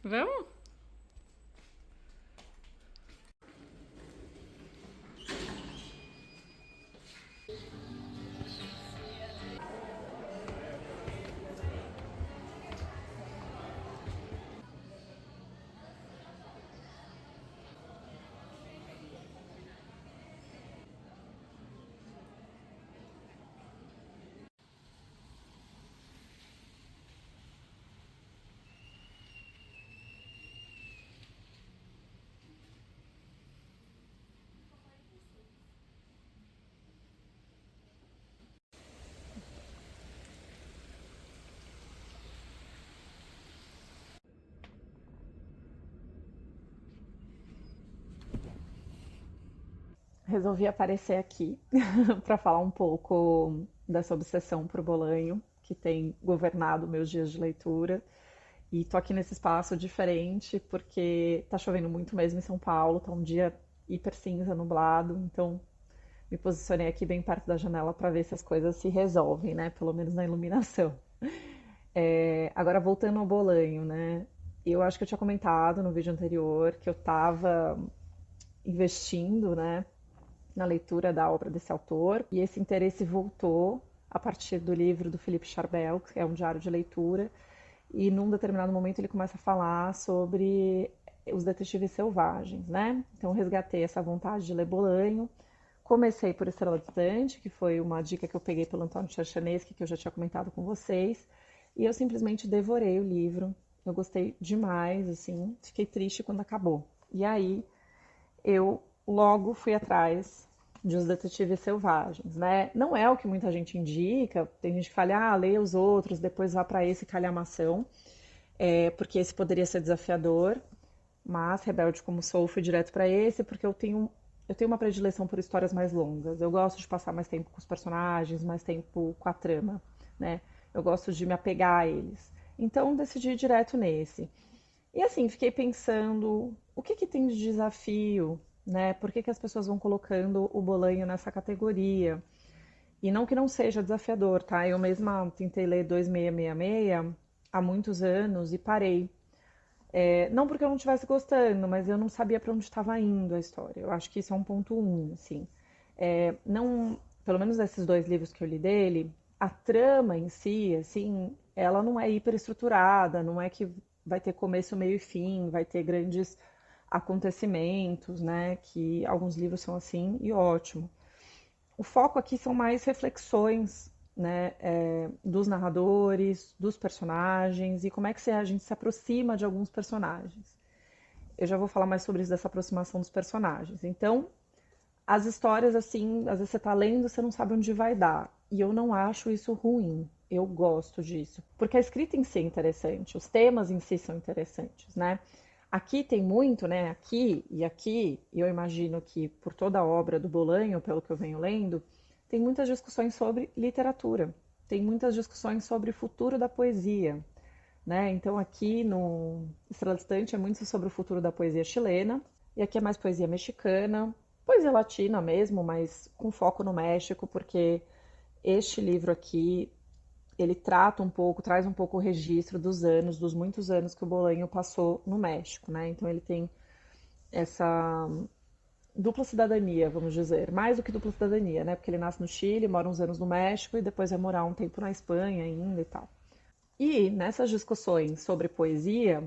Vamos? Resolvi aparecer aqui para falar um pouco dessa obsessão por Bolanho, que tem governado meus dias de leitura. E tô aqui nesse espaço diferente porque tá chovendo muito mesmo em São Paulo, tá um dia hiper cinza, nublado, então me posicionei aqui bem perto da janela para ver se as coisas se resolvem, né? Pelo menos na iluminação. Agora voltando ao Bolanho, né? Eu acho que eu tinha comentado no vídeo anterior que eu estava investindo, né, na leitura da obra desse autor, e esse interesse voltou a partir do livro do Philippe Charbel, que é um diário de leitura, e num determinado momento ele começa a falar sobre os detetives selvagens, né? Então resgatei essa vontade de ler Bolanho, comecei por Estrela Distante, que foi uma dica que eu peguei pelo Antônio Cherchanesky, que eu já tinha comentado com vocês, e eu simplesmente devorei o livro. Eu gostei demais, assim, fiquei triste quando acabou. E aí eu logo fui atrás de Os Detetives Selvagens, né? Não é o que muita gente indica, tem gente que fala, ah, leia os outros, depois vá para esse calhamação, porque esse poderia ser desafiador, mas rebelde como sou, fui direto para esse, porque eu tenho uma predileção por histórias mais longas. Eu gosto de passar mais tempo com os personagens, mais tempo com a trama, né? Eu gosto de me apegar a eles. Então decidi ir direto nesse. E assim, fiquei pensando, o que que tem de desafio, né? Por que que as pessoas vão colocando o Bolanho nessa categoria? E não que não seja desafiador, tá? Eu mesma tentei ler 2666 há muitos anos e parei. Não porque eu não estivesse gostando, mas eu não sabia para onde estava indo a história. Eu acho que isso é um ponto assim. Não, pelo menos esses dois livros que eu li dele, a trama em si, assim, ela não é hiper estruturada, não é que vai ter começo, meio e fim, vai ter grandes acontecimentos, né? Que alguns livros são assim e ótimo. O foco aqui são mais reflexões, né, dos narradores, dos personagens e como é que a gente se aproxima de alguns personagens. Eu já vou falar mais sobre isso dessa aproximação dos personagens. Então, as histórias, assim, às vezes você tá lendo, você não sabe onde vai dar. E eu não acho isso ruim. Eu gosto disso. Porque a escrita em si é interessante, os temas em si são interessantes, né? Aqui tem muito, né? Aqui, e eu imagino que por toda a obra do Bolanho, pelo que eu venho lendo, tem muitas discussões sobre literatura, tem muitas discussões sobre o futuro da poesia, né? Então aqui no Estrela Distante é muito sobre o futuro da poesia chilena, e aqui é mais poesia mexicana, poesia latina mesmo, mas com foco no México, porque este livro aqui, ele trata um pouco, traz um pouco o registro dos anos, dos muitos anos que o Bolanho passou no México, né? Então ele tem essa dupla cidadania, vamos dizer, mais do que dupla cidadania, né? Porque ele nasce no Chile, mora uns anos no México e depois vai morar um tempo na Espanha ainda e tal. E nessas discussões sobre poesia,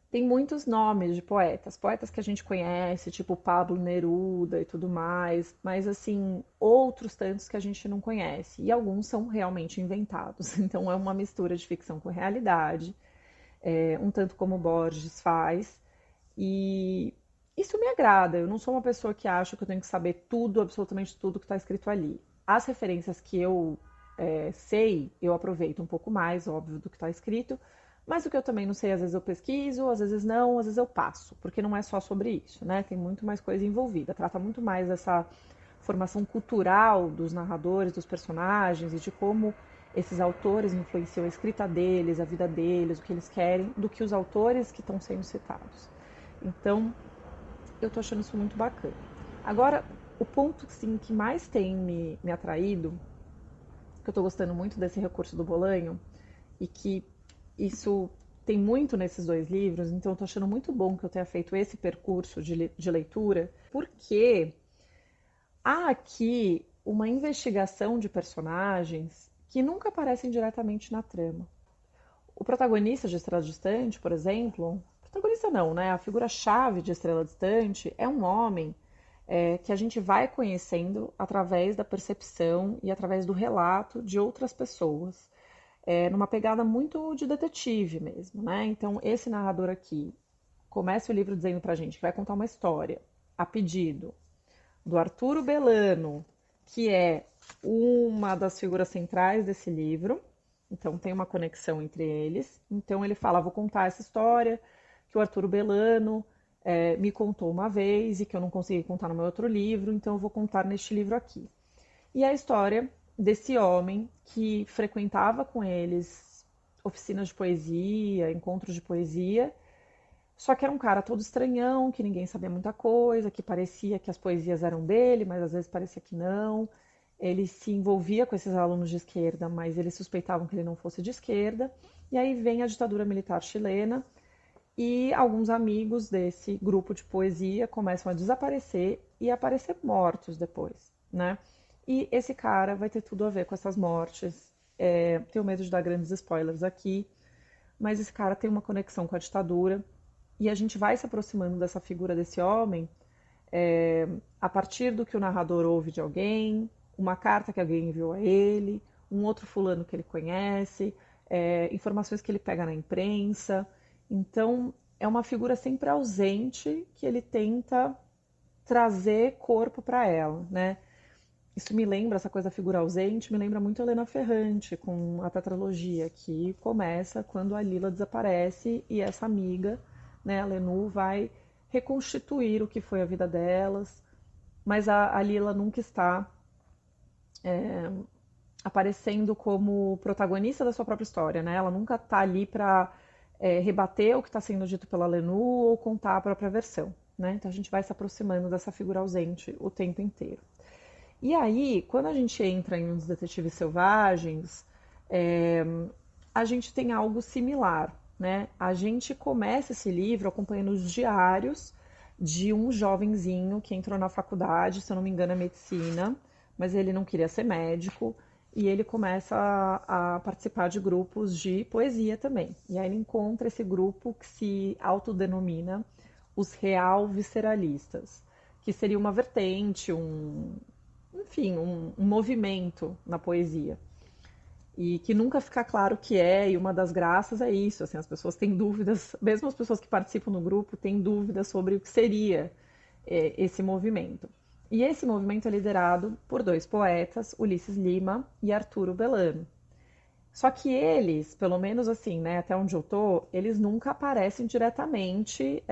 tem muitos nomes de poetas, poetas que a gente conhece, tipo Pablo Neruda e tudo mais, mas assim, outros tantos que a gente não conhece, e alguns são realmente inventados. Então é uma mistura de ficção com realidade, um tanto como Borges faz, e isso me agrada. Eu não sou uma pessoa que acha que eu tenho que saber tudo, absolutamente tudo que está escrito ali. As referências que eu sei, eu aproveito um pouco mais, óbvio, do que está escrito, mas o que eu também não sei, às vezes eu pesquiso, às vezes não, às vezes eu passo, porque não é só sobre isso, né? Tem muito mais coisa envolvida. Trata muito mais dessa formação cultural dos narradores, dos personagens e de como esses autores influenciam a escrita deles, a vida deles, o que eles querem, do que os autores que estão sendo citados. Então, eu tô achando isso muito bacana. Agora, o ponto sim, que mais tem me atraído, que eu tô gostando muito desse recurso do Bolanho, e que isso tem muito nesses dois livros, então eu tô achando muito bom que eu tenha feito esse percurso de leitura, porque há aqui uma investigação de personagens que nunca aparecem diretamente na trama. O protagonista de Estrela Distante, por exemplo, protagonista não, né? A figura-chave de Estrela Distante é um homem que a gente vai conhecendo através da percepção e através do relato de outras pessoas, numa pegada muito de detetive mesmo, né? Então, esse narrador aqui começa o livro dizendo pra gente que vai contar uma história a pedido do Arturo Belano, que é uma das figuras centrais desse livro. Então tem uma conexão entre eles. Então ele fala: vou contar essa história que o Arturo Belano me contou uma vez e que eu não consegui contar no meu outro livro, então eu vou contar neste livro aqui. E é a história desse homem que frequentava com eles oficinas de poesia, encontros de poesia, só que era um cara todo estranhão, que ninguém sabia muita coisa, que parecia que as poesias eram dele, mas às vezes parecia que não. Ele se envolvia com esses alunos de esquerda, mas eles suspeitavam que ele não fosse de esquerda. E aí vem a ditadura militar chilena e alguns amigos desse grupo de poesia começam a desaparecer e aparecer mortos depois, né? E esse cara vai ter tudo a ver com essas mortes. Tenho medo de dar grandes spoilers aqui, mas esse cara tem uma conexão com a ditadura e a gente vai se aproximando dessa figura desse homem a partir do que o narrador ouve de alguém, uma carta que alguém enviou a ele, um outro fulano que ele conhece, informações que ele pega na imprensa. Então, é uma figura sempre ausente que ele tenta trazer corpo para ela, né? Isso me lembra, essa coisa da figura ausente, me lembra muito Helena Ferrante, com a tetralogia, que começa quando a Lila desaparece e essa amiga, né, a Lenu, vai reconstituir o que foi a vida delas, mas a Lila nunca está aparecendo como protagonista da sua própria história, né? Ela nunca está ali para rebater o que está sendo dito pela Lenu ou contar a própria versão, né? Então a gente vai se aproximando dessa figura ausente o tempo inteiro. E aí, quando a gente entra em uns detetives selvagens, é, a gente tem algo similar, né? A gente começa esse livro acompanhando os diários de um jovenzinho que entrou na faculdade, se eu não me engano, é medicina, mas ele não queria ser médico, e ele começa a participar de grupos de poesia também. E aí ele encontra esse grupo que se autodenomina os real visceralistas, que seria uma vertente, enfim, um movimento na poesia. E que nunca fica claro o que é, e uma das graças é isso, assim, as pessoas têm dúvidas, mesmo as pessoas que participam no grupo têm dúvidas sobre o que seria esse movimento. E esse movimento é liderado por dois poetas, Ulisses Lima e Arturo Belano. Só que eles, pelo menos assim, né, até onde eu tô, eles nunca aparecem diretamente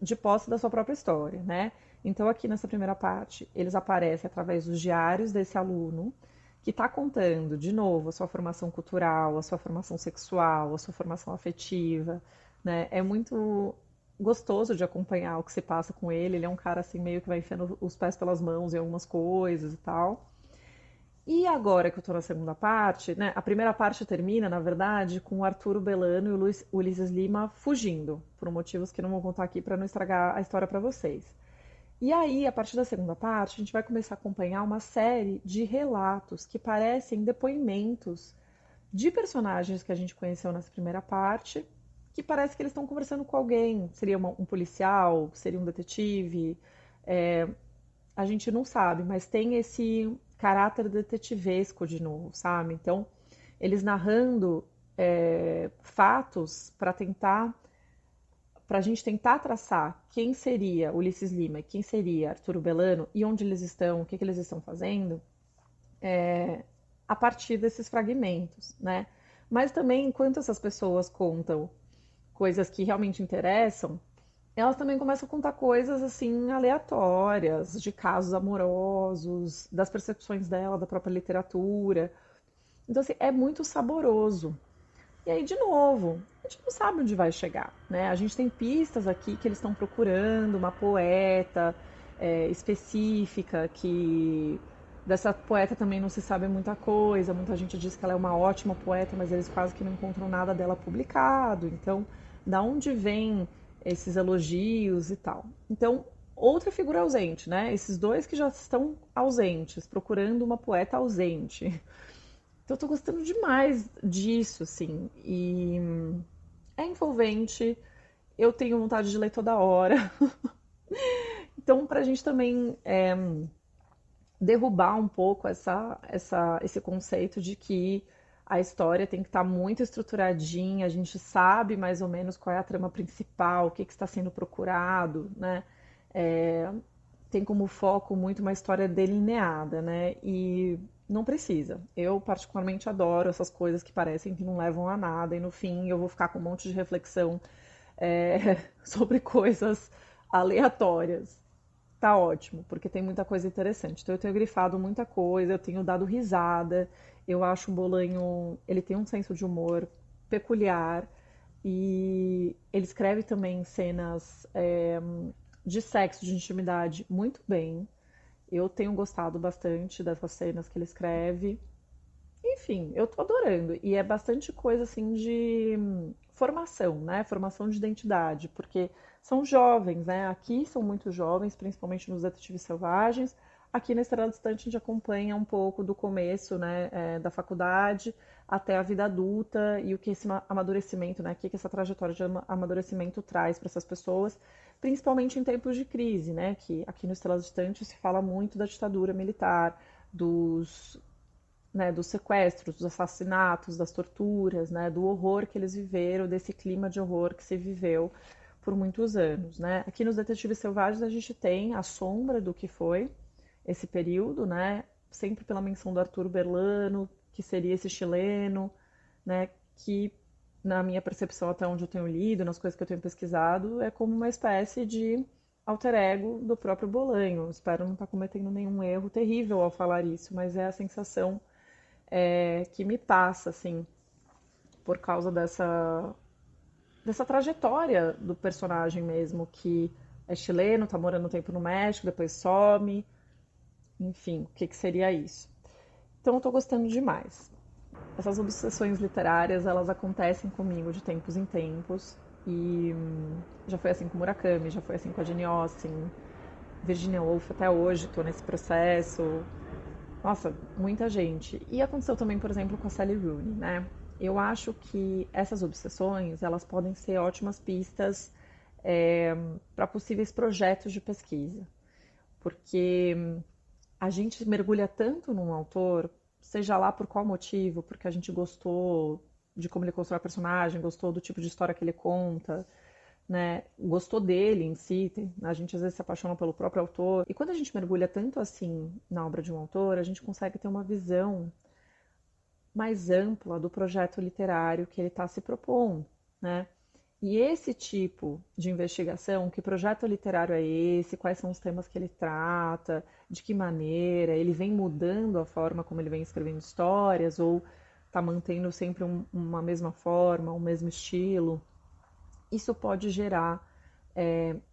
de posse da sua própria história, né? Então aqui nessa primeira parte, eles aparecem através dos diários desse aluno, que está contando, de novo, a sua formação cultural, a sua formação sexual, a sua formação afetiva, né? É muito gostoso de acompanhar o que se passa com ele. Ele é um cara assim meio que vai enfiando os pés pelas mãos em algumas coisas e tal. E agora que eu tô na segunda parte, né? A primeira parte termina, na verdade, com o Arturo Belano e o Ulisses Lima fugindo, por motivos que eu não vou contar aqui para não estragar a história para vocês. E aí, a partir da segunda parte, a gente vai começar a acompanhar uma série de relatos que parecem depoimentos de personagens que a gente conheceu nessa primeira parte, que parece que eles estão conversando com alguém. Seria um policial, seria um detetive, a gente não sabe, mas tem esse caráter detetivesco de novo, sabe? Então, eles narrando fatos para a gente tentar traçar quem seria Ulisses Lima e quem seria Arturo Belano e onde eles estão, o que, que eles estão fazendo, a partir desses fragmentos, né? Mas também, enquanto essas pessoas contam coisas que realmente interessam, elas também começam a contar coisas assim aleatórias, de casos amorosos, das percepções dela, da própria literatura. Então, assim, é muito saboroso. E aí, de novo, a gente não sabe onde vai chegar, né? A gente tem pistas aqui que eles estão procurando uma poeta específica que Dessa poeta também não se sabe muita coisa, muita gente diz que ela é uma ótima poeta, mas eles quase que não encontram nada dela publicado. Então, da onde vem esses elogios e tal? Então, outra figura ausente, né? Esses dois que já estão ausentes, procurando uma poeta ausente. Então, eu tô gostando demais disso, assim. E é envolvente, eu tenho vontade de ler toda hora. Então, pra gente também derrubar um pouco esse conceito de que a história tem que estar muito estruturadinha, a gente sabe mais ou menos qual é a trama principal, o que, que está sendo procurado, né? É, tem como foco muito uma história delineada, né? E não precisa. Eu particularmente adoro essas coisas que parecem que não levam a nada e no fim eu vou ficar com um monte de reflexão sobre coisas aleatórias. Tá ótimo, porque tem muita coisa interessante. Então eu tenho grifado muita coisa, eu tenho dado risada. Eu acho o Bolanho, ele tem um senso de humor peculiar e ele escreve também cenas de sexo, de intimidade muito bem. Eu tenho gostado bastante dessas cenas que ele escreve. Enfim, eu tô adorando. E é bastante coisa assim de formação, né? Formação de identidade, porque são jovens, né? Aqui são muito jovens, principalmente nos Detetives Selvagens. Aqui na Estrela Distante a gente acompanha um pouco do começo, né, da faculdade até a vida adulta e o que esse amadurecimento, né, o que essa trajetória de amadurecimento traz para essas pessoas, principalmente em tempos de crise, né, que aqui no Estrela Distante se fala muito da ditadura militar, dos dos sequestros, dos assassinatos, das torturas, né, do horror que eles viveram, desse clima de horror que se viveu por muitos anos, né? Aqui nos Detetives Selvagens a gente tem a sombra do que foi esse período, né? Sempre pela menção do Arthur Berlano, que seria esse chileno, né? Que na minha percepção até onde eu tenho lido, nas coisas que eu tenho pesquisado, é como uma espécie de alter ego do próprio Bolanho. Espero não estar cometendo nenhum erro terrível ao falar isso, mas é a sensação que me passa, assim, por causa dessa trajetória do personagem mesmo, que é chileno, tá morando um tempo no México, depois some, enfim, o que, que seria isso? Então eu tô gostando demais. Essas obsessões literárias, elas acontecem comigo de tempos em tempos, e já foi assim com Murakami, já foi assim com a Jane Austen, Virginia Woolf até hoje, tô nesse processo, nossa, muita gente. E aconteceu também, por exemplo, com a Sally Rooney, né? Eu acho que essas obsessões, elas podem ser ótimas pistas para possíveis projetos de pesquisa, porque a gente mergulha tanto num autor, seja lá por qual motivo, porque a gente gostou de como ele constrói a personagem, gostou do tipo de história que ele conta, né? Gostou dele em si, a gente às vezes se apaixona pelo próprio autor. E quando a gente mergulha tanto assim na obra de um autor, a gente consegue ter uma visão mais ampla do projeto literário que ele está se propondo, né? E esse tipo de investigação, que projeto literário é esse, quais são os temas que ele trata, de que maneira, ele vem mudando a forma como ele vem escrevendo histórias, ou está mantendo sempre uma mesma forma, um mesmo estilo, isso pode gerar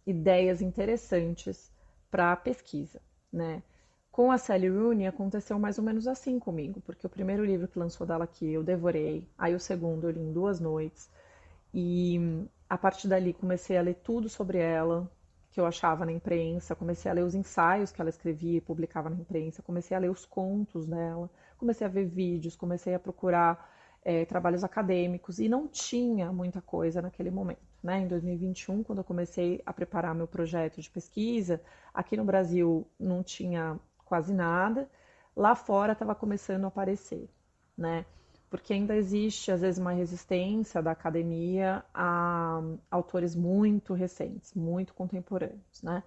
ideias interessantes para a pesquisa, né? Com a Sally Rooney aconteceu mais ou menos assim comigo, porque o primeiro livro que lançou dela aqui eu devorei, aí o segundo eu li em 2 noites, e a partir dali comecei a ler tudo sobre ela, que eu achava na imprensa, comecei a ler os ensaios que ela escrevia e publicava na imprensa, comecei a ler os contos dela, comecei a ver vídeos, comecei a procurar trabalhos acadêmicos e não tinha muita coisa naquele momento. Né? Em 2021, quando eu comecei a preparar meu projeto de pesquisa, aqui no Brasil não tinha quase nada, lá fora estava começando a aparecer, né? Porque ainda existe, às vezes, uma resistência da academia a autores muito recentes, muito contemporâneos, né?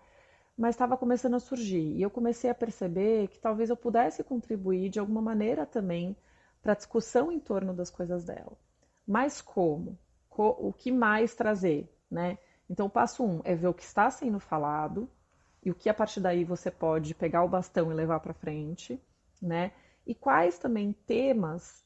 Mas estava começando a surgir. E eu comecei a perceber que talvez eu pudesse contribuir de alguma maneira também para a discussão em torno das coisas dela. Mas como? O que mais trazer, né? Então, o passo 1 é ver o que está sendo falado e o que a partir daí você pode pegar o bastão e levar para frente, né? E quais também temas,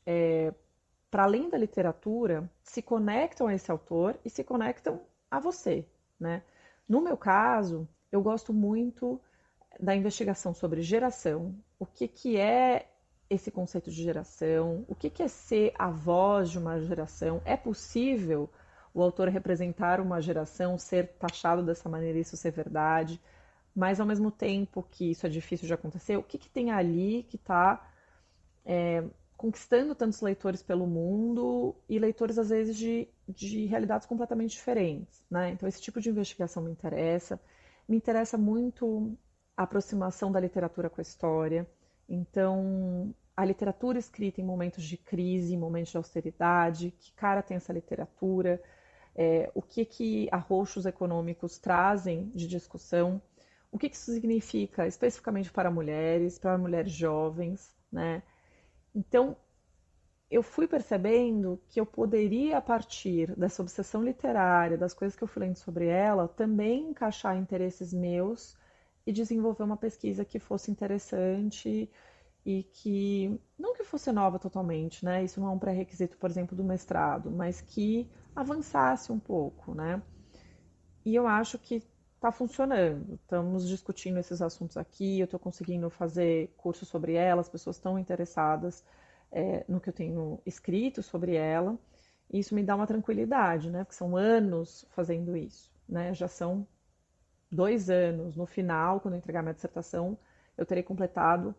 para além da literatura, se conectam a esse autor e se conectam a você, né? No meu caso, eu gosto muito da investigação sobre geração, o que que é esse conceito de geração, o que que é ser a voz de uma geração, é possível o autor representar uma geração, ser taxado dessa maneira, isso ser verdade, mas ao mesmo tempo que isso é difícil de acontecer, o que que tem ali que está conquistando tantos leitores pelo mundo e leitores às vezes de realidades completamente diferentes, né? Então esse tipo de investigação me interessa muito a aproximação da literatura com a história. Então a literatura escrita em momentos de crise, em momentos de austeridade, que cara tem essa literatura, o que que arroxos econômicos trazem de discussão, o que que isso significa especificamente para mulheres jovens, né? Então, eu fui percebendo que eu poderia, a partir dessa obsessão literária, das coisas que eu fui lendo sobre ela, também encaixar interesses meus e desenvolver uma pesquisa que fosse interessante e que, não que fosse nova totalmente, né? Isso não é um pré-requisito, por exemplo, do mestrado, mas que avançasse um pouco, né? E eu acho que está funcionando. Estamos discutindo esses assuntos aqui, eu estou conseguindo fazer curso sobre ela, as pessoas estão interessadas no que eu tenho escrito sobre ela. E isso me dá uma tranquilidade, né? Porque são anos fazendo isso, né? Já são 2 anos. No final, quando eu entregar minha dissertação, eu terei completado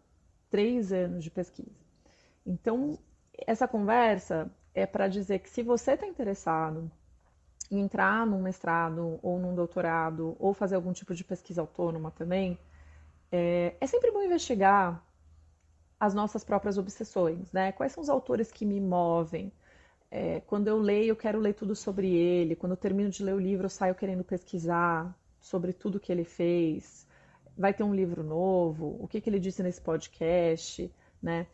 3 anos de pesquisa. Então, essa conversa é para dizer que se você está interessado entrar num mestrado ou num doutorado ou fazer algum tipo de pesquisa autônoma também, é sempre bom investigar as nossas próprias obsessões, né? Quais são os autores que me movem? Quando eu leio, eu quero ler tudo sobre ele. Quando eu termino de ler o livro, eu saio querendo pesquisar sobre tudo que ele fez. Vai ter um livro novo? O que que ele disse nesse podcast, né?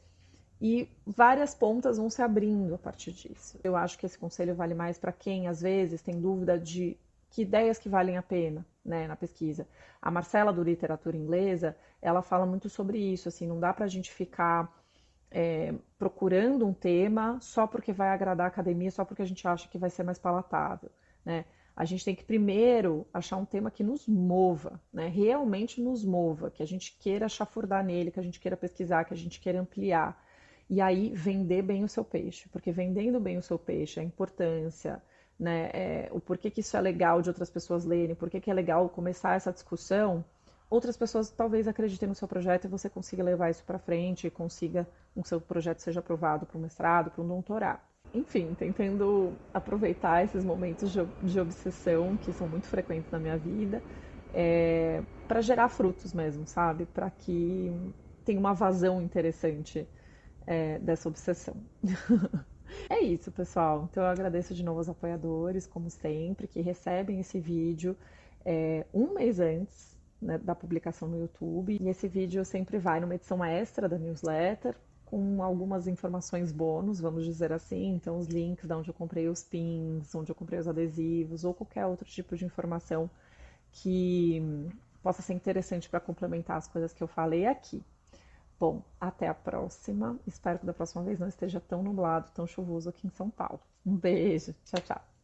E várias pontas vão se abrindo a partir disso. Eu acho que esse conselho vale mais para quem, às vezes, tem dúvida de que ideias que valem a pena, né, na pesquisa. A Marcela, do Literatura Inglesa, ela fala muito sobre isso, assim, não dá para a gente ficar procurando um tema só porque vai agradar a academia, só porque a gente acha que vai ser mais palatável, né? A gente tem que primeiro achar um tema que nos mova, né? Realmente nos mova, que a gente queira chafurdar nele, que a gente queira pesquisar, que a gente queira ampliar. E aí vender bem o seu peixe, porque vendendo bem o seu peixe, a importância, né, o porquê que isso é legal de outras pessoas lerem, porquê que é legal começar essa discussão, outras pessoas talvez acreditem no seu projeto e você consiga levar isso para frente e consiga que o seu projeto seja aprovado para um mestrado, para um doutorado. Enfim, tentando aproveitar esses momentos de obsessão que são muito frequentes na minha vida, para gerar frutos mesmo, sabe? Para que tenha uma vazão interessante dessa obsessão. É isso, pessoal. Então eu agradeço de novo aos apoiadores, como sempre, que recebem esse vídeo um mês antes, né, da publicação no YouTube. E esse vídeo sempre vai numa edição extra da newsletter, com algumas informações bônus, vamos dizer assim. Então, os links de onde eu comprei os pins, onde eu comprei os adesivos, ou qualquer outro tipo de informação que possa ser interessante para complementar as coisas que eu falei aqui. Bom, até a próxima. Espero que da próxima vez não esteja tão nublado, tão chuvoso aqui em São Paulo. Um beijo. Tchau, tchau.